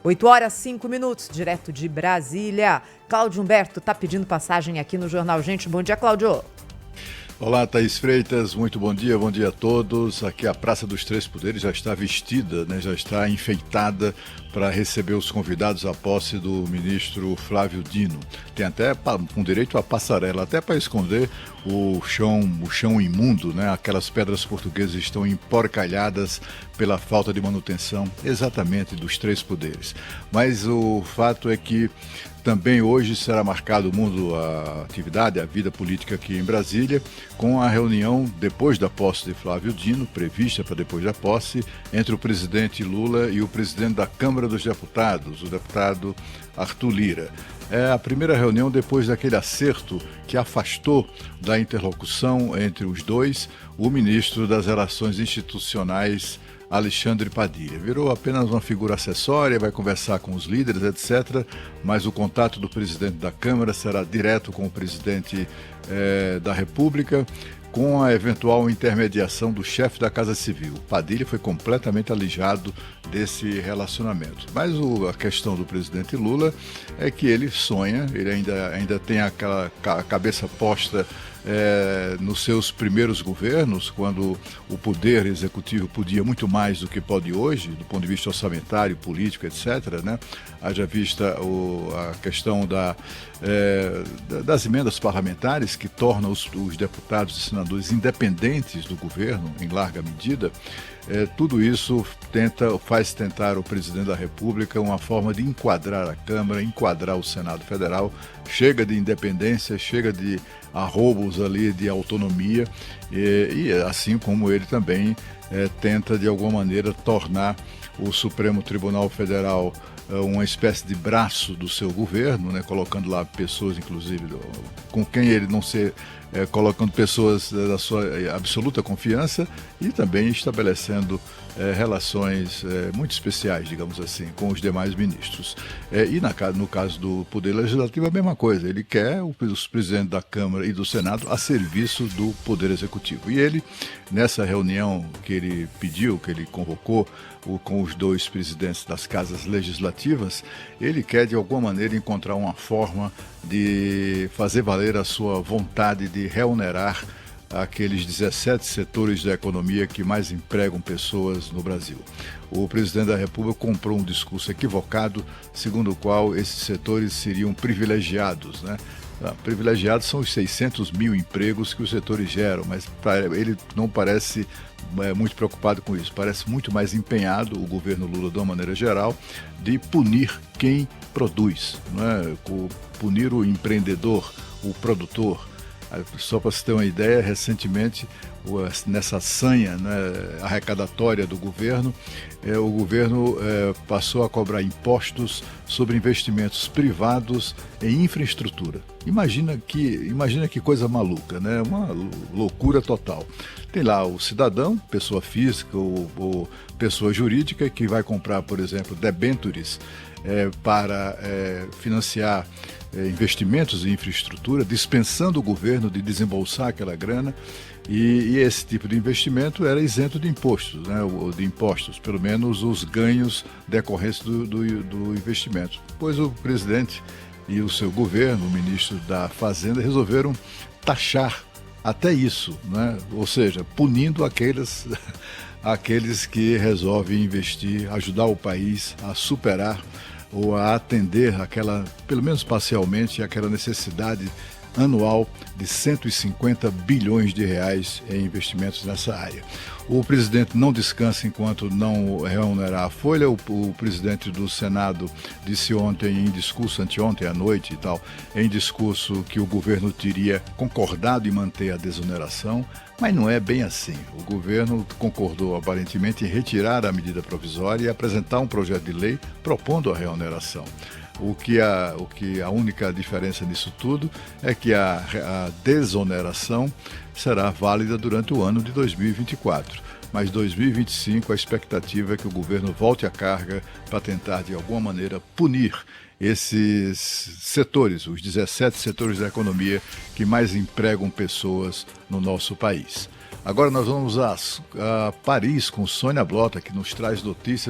8h05, direto de Brasília. Cláudio Humberto está pedindo passagem aqui no Jornal Gente. Bom dia, Cláudio. Olá, Thaís Freitas, muito bom dia a todos. Aqui a Praça dos Três Poderes já está vestida, já está enfeitada para receber os convidados à posse do ministro Flávio Dino. Tem até com direito à passarela, até para esconder o chão imundo, aquelas pedras portuguesas estão emporcalhadas pela falta de manutenção exatamente dos três poderes. Mas o fato é que também hoje será marcado a atividade, a vida política aqui em Brasília, com a reunião depois da posse de Flávio Dino, prevista para depois da posse, entre o presidente Lula e o presidente da Câmara dos Deputados, o deputado Arthur Lira. É a primeira reunião depois daquele acerto que afastou da interlocução entre os dois o ministro das Relações Institucionais, Alexandre Padilha. Virou apenas uma figura acessória, vai conversar com os líderes, etc., mas o contato do presidente da Câmara será direto com o presidente da República, com a eventual intermediação do chefe da Casa Civil. Padilha foi completamente alijado desse relacionamento. Mas a questão do presidente Lula é que ele sonha, ele ainda tem aquela cabeça posta nos seus primeiros governos, quando o poder executivo podia muito mais do que pode hoje, do ponto de vista orçamentário, político, etc., Haja vista a questão das emendas parlamentares, que tornam os deputados e senadores independentes do governo, em larga medida. Tudo isso faz tentar o presidente da República uma forma de enquadrar a Câmara, enquadrar o Senado Federal. Chega de independência, chega de arroubos ali de autonomia, e assim como ele também tenta de alguma maneira tornar o Supremo Tribunal Federal uma espécie de braço do seu governo, colocando lá pessoas, inclusive, com quem ele não se... colocando pessoas da sua absoluta confiança e também estabelecendo relações muito especiais, digamos assim, com os demais ministros. E no caso do Poder Legislativo, a mesma coisa. Ele quer os presidentes da Câmara e do Senado a serviço do Poder Executivo. E ele, nessa reunião que ele pediu, que ele convocou com os dois presidentes das casas legislativas, ele quer, de alguma maneira, encontrar uma forma de fazer valer a sua vontade de reonerar aqueles 17 setores da economia que mais empregam pessoas no Brasil. O presidente da República comprou um discurso equivocado, segundo o qual esses setores seriam privilegiados, Privilegiados são os 600 mil empregos que os setores geram, mas ele não parece muito preocupado com isso. Parece muito mais empenhado, o governo Lula, de uma maneira geral, de punir quem produz, punir o empreendedor, o produtor. Só para você ter uma ideia, recentemente, nessa sanha arrecadatória do governo, o governo passou a cobrar impostos sobre investimentos privados em infraestrutura. Imagina que coisa maluca, uma loucura total. Tem lá o cidadão, pessoa física ou pessoa jurídica, que vai comprar, por exemplo, debêntures para financiar investimentos em infraestrutura, dispensando o governo de desembolsar aquela grana, e esse tipo de investimento era isento de impostos, de impostos, pelo menos os ganhos decorrentes do investimento. Pois o presidente e o seu governo, o ministro da Fazenda, resolveram taxar até isso, ou seja, punindo aqueles que resolvem investir, ajudar o país a superar ou a atender pelo menos parcialmente, aquela necessidade anual de 150 bilhões de reais em investimentos nessa área. O presidente não descansa enquanto não reonerar a folha. O presidente do Senado disse anteontem à noite em discurso, que o governo teria concordado em manter a desoneração, mas não é bem assim. O governo concordou aparentemente em retirar a medida provisória e apresentar um projeto de lei propondo a reoneração. A única diferença nisso tudo é que a desoneração será válida durante o ano de 2024. Mas 2025 a expectativa é que o governo volte à carga para tentar, de alguma maneira, punir esses setores, os 17 setores da economia que mais empregam pessoas no nosso país. Agora nós vamos a Paris com Sônia Blota, que nos traz notícias